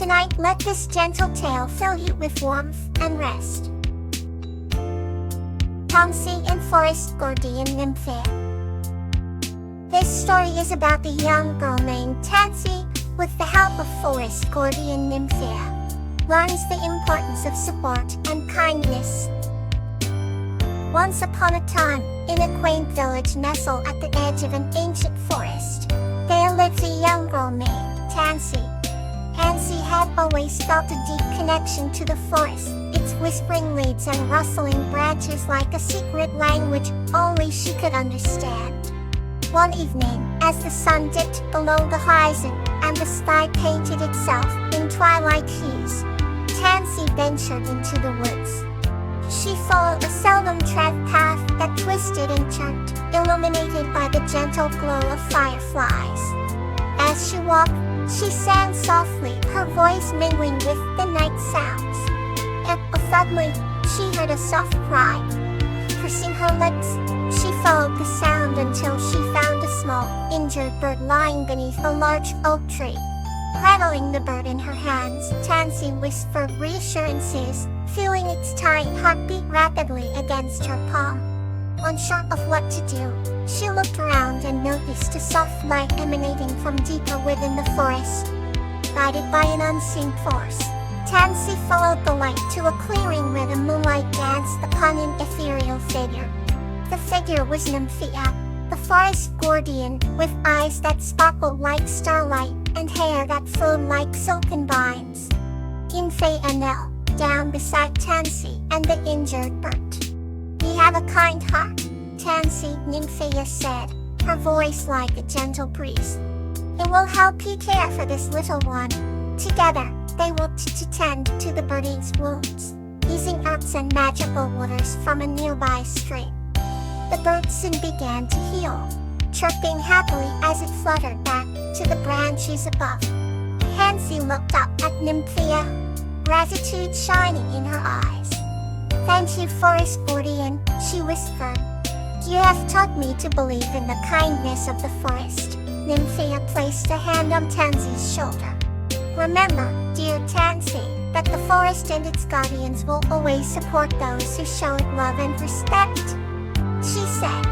Tonight, let this gentle tale fill you with warmth and rest. Tansy and Forest Guardian Nymphaea. This story is about the young girl named Tansy, with the help of Forest Guardian Nymphaea, learns the importance of support and kindness. Once upon a time, in a quaint village nestled at the edge of an ancient forest, there lived a young girl named Tansy. Tansy had always felt a deep connection to the forest, its whispering leaves and rustling branches like a secret language only she could understand. One evening, as the sun dipped below the horizon and the sky painted itself in twilight hues, Tansy ventured into the woods. She followed a seldom-tread path that twisted and turned, illuminated by the gentle glow of fireflies. As she walked, she sang softly, her voice mingling with the night sounds. And suddenly, she heard a soft cry. Pursing her lips, she followed the sound until she found a small, injured bird lying beneath a large oak tree. Cradling the bird in her hands, Tansy whispered reassurances, feeling its tiny heart beat rapidly against her palm. Unsure of what to do, she looked around and noticed a soft light emanating from deeper within the forest. Guided by an unseen force, Tansy followed the light to a clearing where the moonlight danced upon an ethereal figure. The figure was Nymphaea, the forest guardian, with eyes that sparkled like starlight and hair that flowed like silken vines. Nymphaea knelt down beside Tansy and the injured bird. "You have a kind heart," Tansy, Nymphaea said, her voice like a gentle breeze. "It will help you care for this little one. Together, they will tend to the birdie's wounds, using herbs and magical waters from a nearby stream." The bird soon began to heal, chirping happily as it fluttered back to the branches above. Tansy looked up at Nymphaea, gratitude shining in her eyes. "Thank you, Forest Guardian," she whispered. "You have taught me to believe in the kindness of the forest." Nymphaea placed a hand on Tansy's shoulder. "Remember, dear Tansy, that the forest and its guardians will always support those who show it love and respect," she said.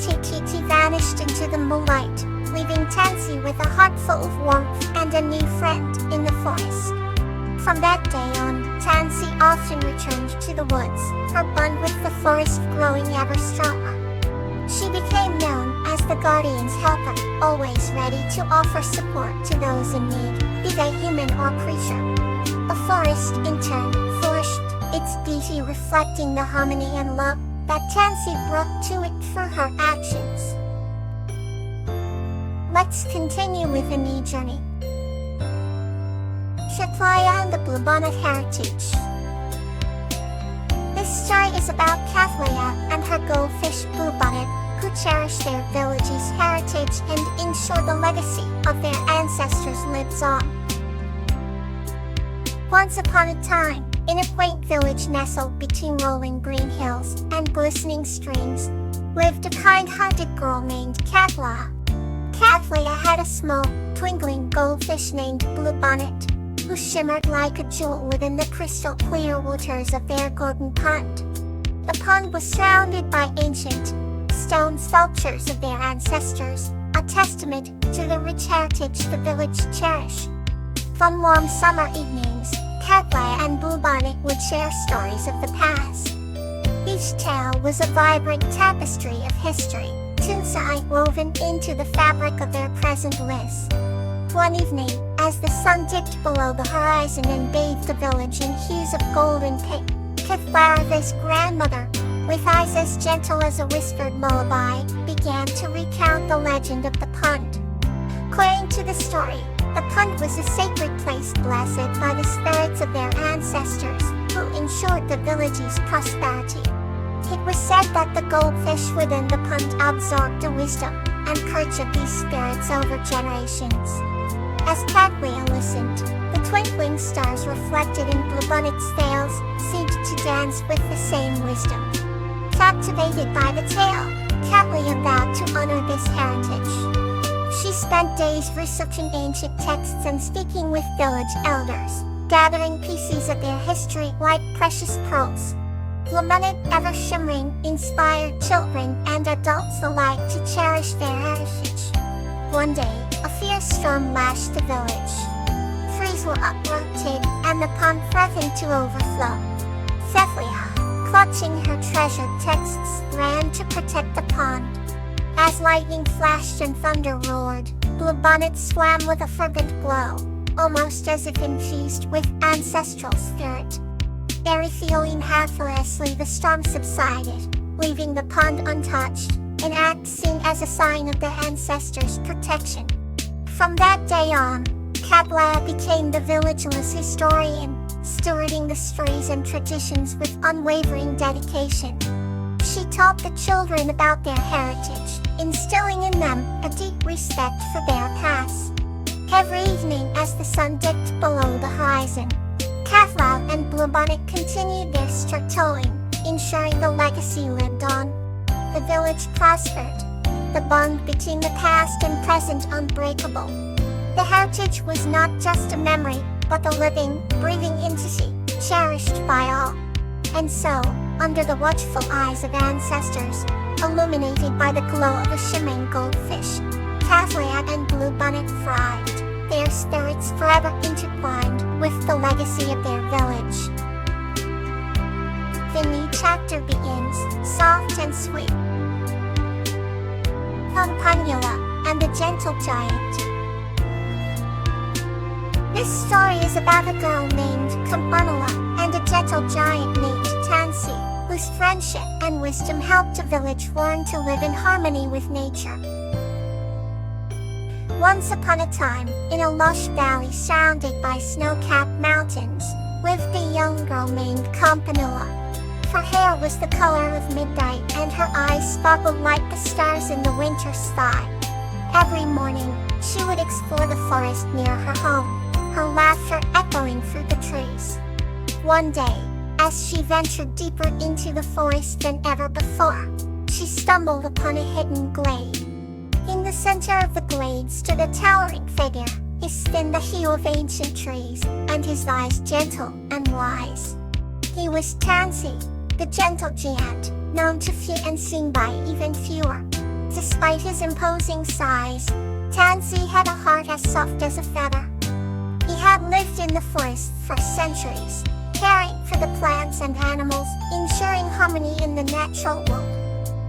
Tiki vanished into the moonlight, leaving Tansy with a heart full of warmth and a new friend in the forest. From that day on, Tansy often returned to the woods, her bond with the forest growing ever stronger. She became known as the Guardian's helper, always ready to offer support to those in need, be they human or creature. The forest, in turn, flourished, its beauty reflecting the harmony and love that Tansy brought to it through her actions. Let's continue with a new journey. Kawaii and the Bluebonnet Heritage. This story is about Kawaii and her goldfish Bluebonnet, who cherish their village's heritage and ensure the legacy of their ancestors lives on. Once upon a time, in a quaint village nestled between rolling green hills and glistening streams, lived a kind-hearted girl named Kawaii. Kawaii had a small, twinkling goldfish named Bluebonnet, who shimmered like a jewel within the crystal-clear waters of their golden pond. The pond was surrounded by ancient stone sculptures of their ancestors, a testament to the rich heritage the village cherished. From warm summer evenings, Kawaii and Bluebonnet would share stories of the past. Each tale was a vibrant tapestry of history, insight woven into the fabric of their present bliss. One evening, as the sun dipped below the horizon and bathed the village in hues of gold and pink, Kawaii's grandmother, with eyes as gentle as a whispered lullaby, began to recount the legend of the pond. According to the story, the pond was a sacred place blessed by the spirits of their ancestors, who ensured the village's prosperity. It was said that the goldfish within the pond absorbed the wisdom and courage of these spirits over generations. As Kawaii listened, the twinkling stars reflected in Bluebonnet's sails seemed to dance with the same wisdom. Captivated by the tale, Kawaii vowed to honor this heritage. She She spent days researching ancient texts and speaking with village elders, gathering pieces of their history like precious pearls. Lullabies, ever shimmering, inspired children and adults alike to cherish their heritage. One day, a fierce storm lashed the village. Trees were uprooted, and the pond threatened to overflow. Cecilia, clutching her treasured texts, ran to protect the pond. As lightning flashed and thunder roared, Bluebonnet swam with a fervent glow, almost as if infused with ancestral spirit. Feeling effortlessly, the storm subsided, leaving the pond untouched, an act seen as a sign of the ancestors' protection. From that day on, Katla became the village's historian, stewarding the stories and traditions with unwavering dedication. She taught the children about their heritage, instilling in them a deep respect for their past. Every evening as the sun dipped below the horizon, Katla and Bluebonnet continued their storytelling, ensuring the legacy lived on. The village prospered, the bond between the past and present unbreakable. The heritage was not just a memory, but a living, breathing entity, cherished by all. And so, under the watchful eyes of ancestors, illuminated by the glow of a shimmering goldfish, Katla and Bluebonnet thrived, their spirits forever intertwined with the legacy of their village. The new chapter begins, soft and sweet. Campanula and the Gentle Giant. This story is about a girl named Campanula and a gentle giant named Tansy, whose friendship and wisdom helped a village learn to live in harmony with nature. Once upon a time, in a lush valley surrounded by snow-capped mountains, lived a young girl named Campanula. Her hair was the color of midnight and her eyes sparkled like the stars in the winter sky. Every morning, she would explore the forest near her home, her laughter echoing through the trees. One day, as she ventured deeper into the forest than ever before, she stumbled upon a hidden glade. In the center of the glade stood a towering figure, his skin the hue of ancient trees, and his eyes gentle and wise. He was Tansy, the gentle giant, known to few and seen by even fewer. Despite his imposing size, Tansy had a heart as soft as a feather. He had lived in the forest for centuries, caring for the plants and animals, ensuring harmony in the natural world.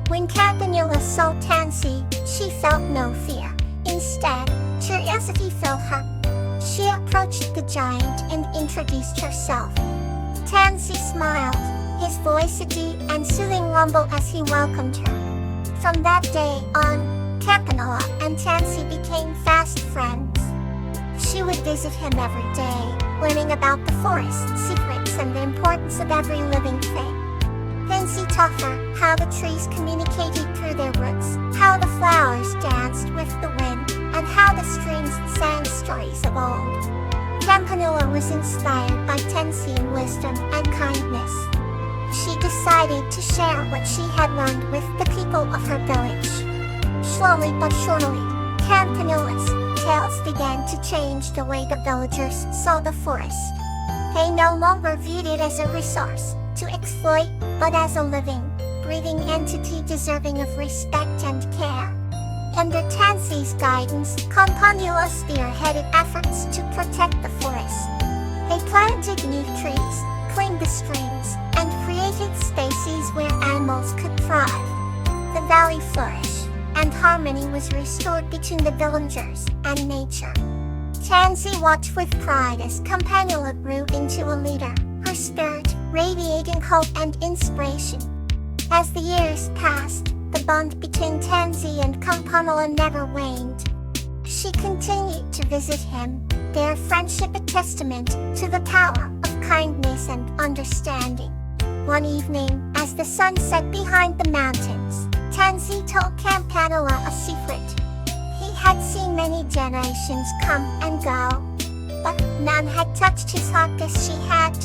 When Campanula saw Tansy, she felt no fear. Instead, curiosity filled her. She approached the giant and introduced herself. Tansy smiled, his voice a deep and soothing rumble as he welcomed her. From that day on, Campanula and Tansy became fast friends. She would visit him every day, learning about the forest's secrets and the importance of every living thing. Tansy taught her how the trees communicated through their roots, how the flowers danced with the wind, and how the streams sang stories of old. Campanula was inspired by Tansy's wisdom and kindness. She decided to share what she had learned with the people of her village. Slowly but surely, Campanula's tales began to change the way the villagers saw the forest. They no longer viewed it as a resource to exploit, but as a living, breathing entity deserving of respect and care. Under Tansy's guidance, Campanula spearheaded efforts to protect the forest. They planted new trees, cleaned the streams, and created spaces where animals could thrive. The valley flourished, and harmony was restored between the villagers and nature. Tansy watched with pride as Campanula grew into a leader, her spirit radiating hope and inspiration. As the years passed, the bond between Tansy and Campanula never waned. She continued to visit him, their friendship a testament to the power of kindness and understanding. One evening, as the sun set behind the mountains, Tansy told Campanula a secret. He had seen many generations come and go, but none had touched his heart as she had.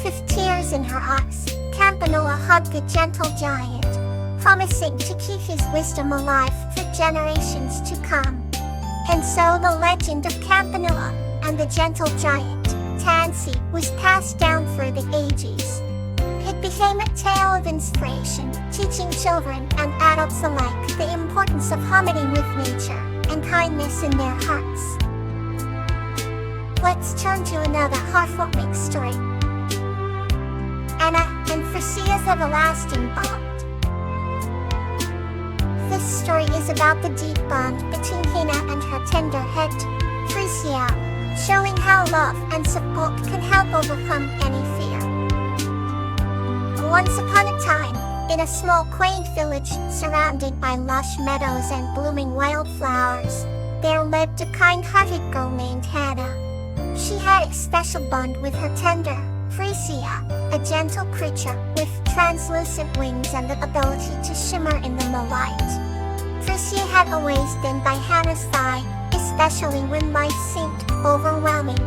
With tears in her eyes, Campanula hugged the gentle giant, promising to keep his wisdom alive for generations to come. And so the legend of Campanula and the gentle giant, Tansy, was passed down through the ages. It became a tale of inspiration, teaching children and adults alike the importance of harmony with nature and kindness in their hearts. Let's turn to another heartwarming story. Anna and Frisia's everlasting bond. This story is about the deep bond between Hina and her tender head, Frisia, showing how love and support can help overcome any fear. Once upon a time, in a small quaint village surrounded by lush meadows and blooming wildflowers, there lived a kind-hearted girl named Hannah. She had a special bond with her tender, Frisia, a gentle creature with translucent wings and the ability to shimmer in the moonlight. Frisia had always been by Hannah's side, especially when life seemed overwhelming.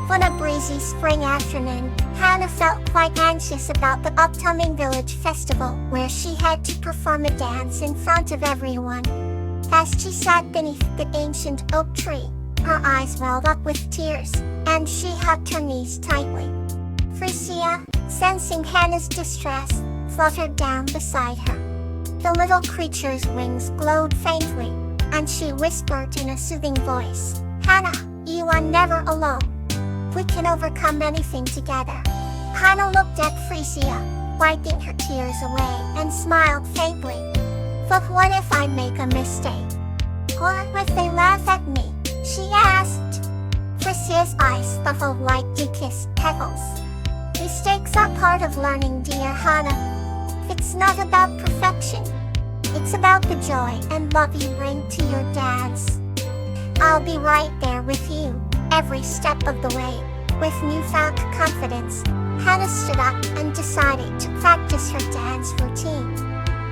On a breezy spring afternoon, Hannah felt quite anxious about the upcoming village festival where she had to perform a dance in front of everyone. As she sat beneath the ancient oak tree, her eyes welled up with tears, and she hugged her knees tightly. Frisia, sensing Hannah's distress, fluttered down beside her. The little creature's wings glowed faintly, and she whispered in a soothing voice, "Hannah, you are never alone. We can overcome anything together." Hannah looked at Frisia, wiping her tears away, and smiled faintly. "But what if I make a mistake? Or if they laugh at me?" she asked. Frisia's eyes sparkled like dew-kissed petals. "Mistakes are part of learning, dear Hannah. It's not about perfection. It's about the joy and love you bring to your dance. I'll be right there with you, every step of the way." With newfound confidence, Hannah stood up and decided to practice her dance routine.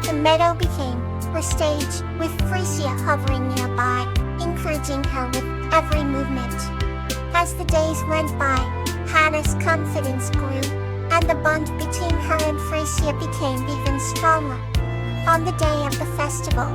The meadow became her stage, with Frisia hovering nearby, encouraging her with every movement. As the days went by, Hannah's confidence grew, and the bond between her and Frisia became even stronger. On the day of the festival,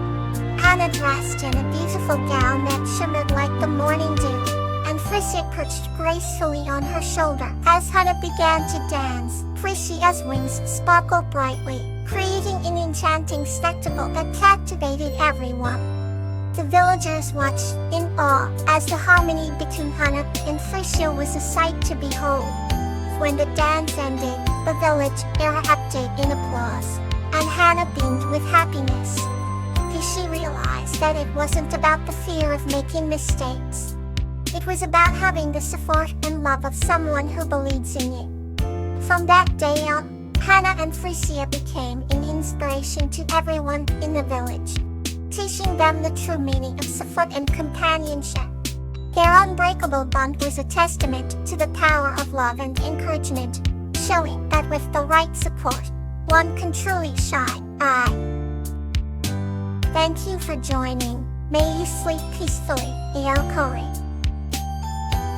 Hannah dressed in a beautiful gown that shimmered like the morning dew, and Frisia perched gracefully on her shoulder. As Hannah began to dance, Frisia's wings sparkled brightly, creating an enchanting spectacle that captivated everyone. The villagers watched in awe as the harmony between Hannah and Frisia was a sight to behold. When the dance ended, the village erupted in applause, and Hannah beamed with happiness. She realized that it wasn't about the fear of making mistakes. It was about having the support and love of someone who believes in you. From that day on, Hannah and Frisia became an inspiration to everyone in the village, teaching them the true meaning of support and companionship. Their unbreakable bond was a testament to the power of love and encouragement, showing that with the right support, one can truly shine. Thank you for joining. May you sleep peacefully, Iokori.